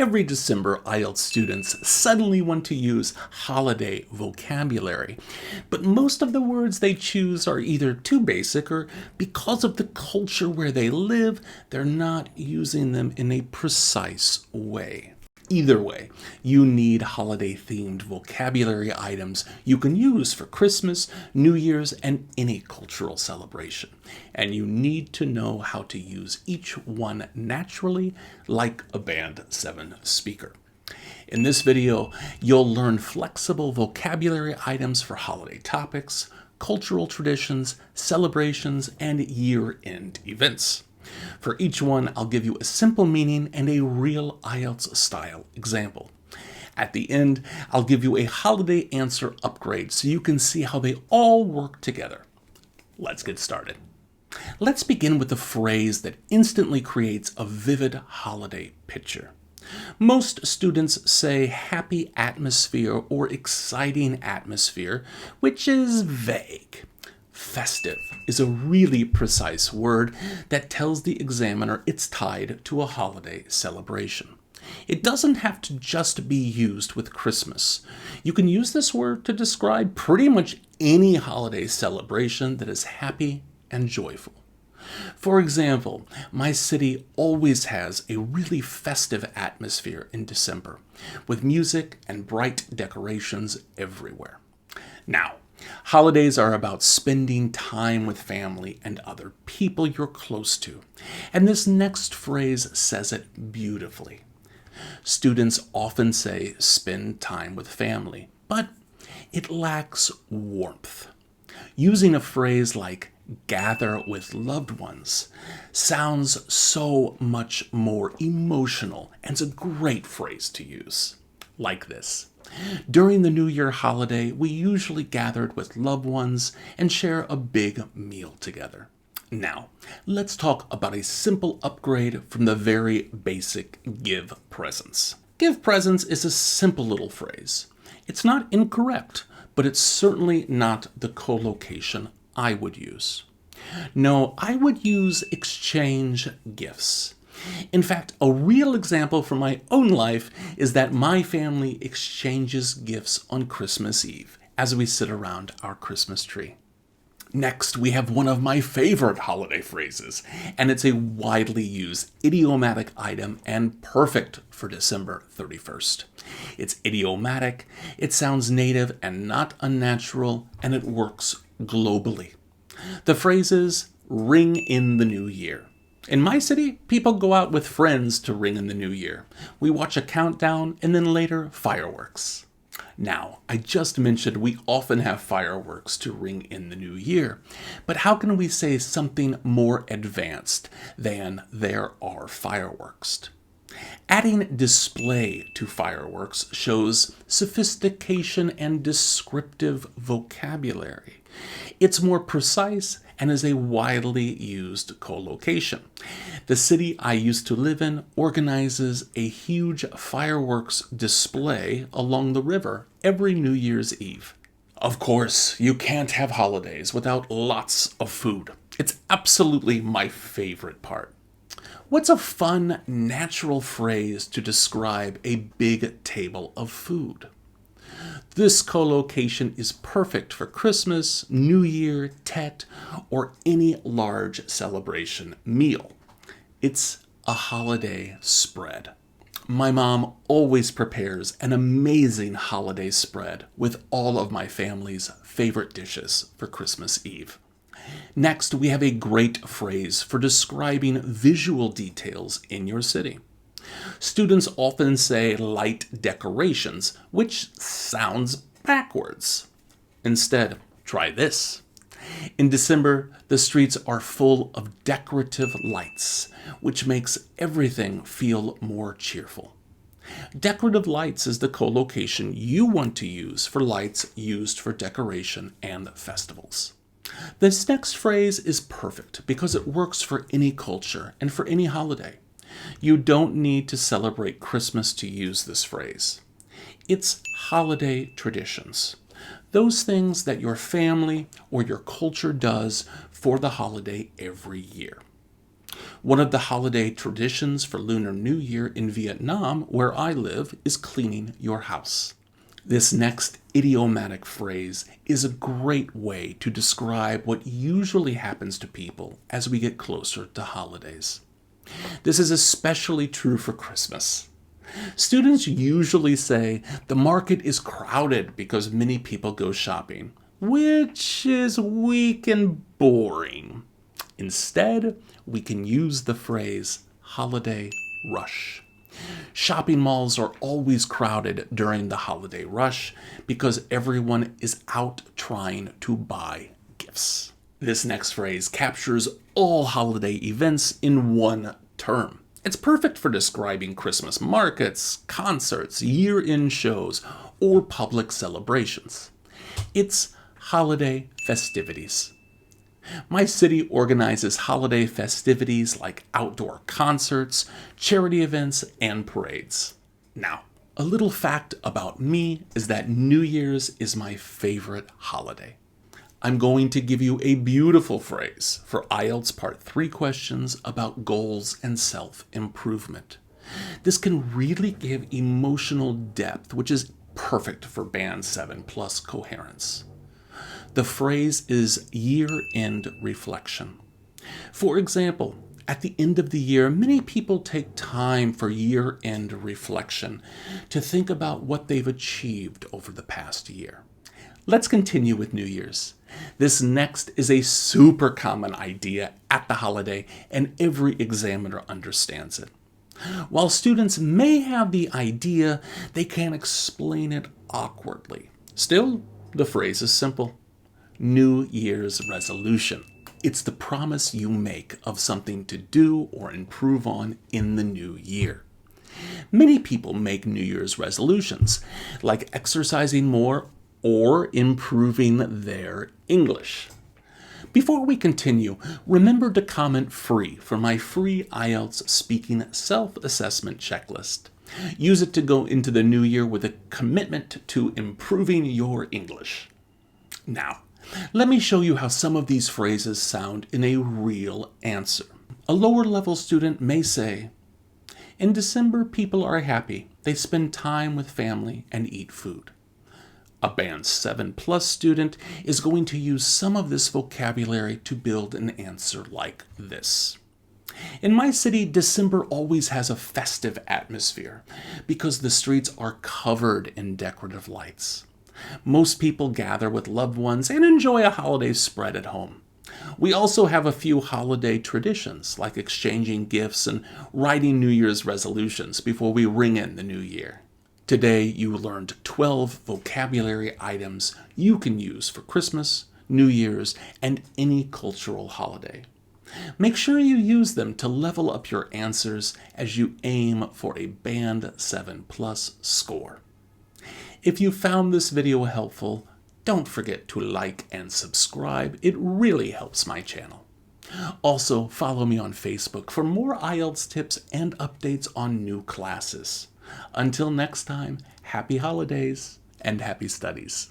Every December, IELTS students suddenly want to use holiday vocabulary, but most of the words they choose are either too basic or because of the culture where they live, they're not using them in a precise way. Either way, you need holiday-themed vocabulary items you can use for Christmas, New Year's, and any cultural celebration. And you need to know how to use each one naturally, like a Band 7 speaker. In this video, you'll learn flexible vocabulary items for holiday topics, cultural traditions, celebrations, and year-end events. For each one, I'll give you a simple meaning and a real IELTS-style example. At the end, I'll give you a holiday answer upgrade so you can see how they all work together. Let's get started. Let's begin with a phrase that instantly creates a vivid holiday picture. Most students say happy atmosphere or exciting atmosphere, which is vague. Festive is a really precise word that tells the examiner it's tied to a holiday celebration. It doesn't have to just be used with Christmas. You can use this word to describe pretty much any holiday celebration that is happy and joyful. For example, my city always has a really festive atmosphere in December, with music and bright decorations everywhere. Now, holidays are about spending time with family and other people you're close to, and this next phrase says it beautifully. Students often say spend time with family, but it lacks warmth. Using a phrase like gather with loved ones sounds so much more emotional and is a great phrase to use. Like this. During the New Year holiday, we usually gathered with loved ones and share a big meal together. Now, let's talk about a simple upgrade from the very basic give presents. Give presents is a simple little phrase. It's not incorrect, but it's certainly not the collocation I would use. No, I would use exchange gifts. In fact, a real example from my own life is that my family exchanges gifts on Christmas Eve as we sit around our Christmas tree. Next, we have one of my favorite holiday phrases, and it's a widely used idiomatic item and perfect for December 31st. It's idiomatic, it sounds native and not unnatural, and it works globally. The phrase is, ring in the new year. In my city, people go out with friends to ring in the new year. We watch a countdown and then later fireworks. Now, I just mentioned we often have fireworks to ring in the new year, but how can we say something more advanced than there are fireworks? Adding display to fireworks shows sophistication and descriptive vocabulary. It's more precise and is a widely used collocation. The city I used to live in organizes a huge fireworks display along the river every New Year's Eve. Of course, you can't have holidays without lots of food. It's absolutely my favorite part. What's a fun, natural phrase to describe a big table of food? This collocation is perfect for Christmas, New Year, Tet, or any large celebration meal. It's a holiday spread. My mom always prepares an amazing holiday spread with all of my family's favorite dishes for Christmas Eve. Next, we have a great phrase for describing visual details in your city. Students often say light decorations, which sounds backwards. Instead, try this. In December, the streets are full of decorative lights, which makes everything feel more cheerful. Decorative lights is the collocation you want to use for lights used for decoration and festivals. This next phrase is perfect because it works for any culture and for any holiday. You don't need to celebrate Christmas to use this phrase. It's holiday traditions. Those things that your family or your culture does for the holiday every year. One of the holiday traditions for Lunar New Year in Vietnam, where I live, is cleaning your house. This next idiomatic phrase is a great way to describe what usually happens to people as we get closer to holidays. This is especially true for Christmas. Students usually say the market is crowded because many people go shopping, which is weak and boring. Instead, we can use the phrase holiday rush. Shopping malls are always crowded during the holiday rush because everyone is out trying to buy gifts. This next phrase captures all holiday events in one term. It's perfect for describing Christmas markets, concerts, year-end shows, or public celebrations. It's holiday festivities. My city organizes holiday festivities like outdoor concerts, charity events, and parades. Now, a little fact about me is that New Year's is my favorite holiday. I'm going to give you a beautiful phrase for IELTS Part 3 questions about goals and self-improvement. This can really give emotional depth, which is perfect for Band 7 plus coherence. The phrase is year-end reflection. For example, at the end of the year, many people take time for year-end reflection to think about what they've achieved over the past year. Let's continue with New Year's. This next is a super common idea at the holiday, and every examiner understands it. While students may have the idea, they can't explain it awkwardly. Still, the phrase is simple. New Year's resolution. It's the promise you make of something to do or improve on in the new year. Many people make New Year's resolutions, like exercising more or improving their English. Before we continue, remember to comment free for my free IELTS Speaking self-assessment checklist. Use it to go into the new year with a commitment to improving your English. Now, let me show you how some of these phrases sound in a real answer. A lower level student may say, "In December, people are happy. They spend time with family and eat food." A Band 7 plus student is going to use some of this vocabulary to build an answer like this. In my city, December always has a festive atmosphere because the streets are covered in decorative lights. Most people gather with loved ones and enjoy a holiday spread at home. We also have a few holiday traditions, like exchanging gifts and writing New Year's resolutions before we ring in the new year. Today, you learned 12 vocabulary items you can use for Christmas, New Year's, and any cultural holiday. Make sure you use them to level up your answers as you aim for a Band 7 plus score. If you found this video helpful, don't forget to like and subscribe. It really helps my channel. Also, follow me on Facebook for more IELTS tips and updates on new classes. Until next time, happy holidays and happy studies.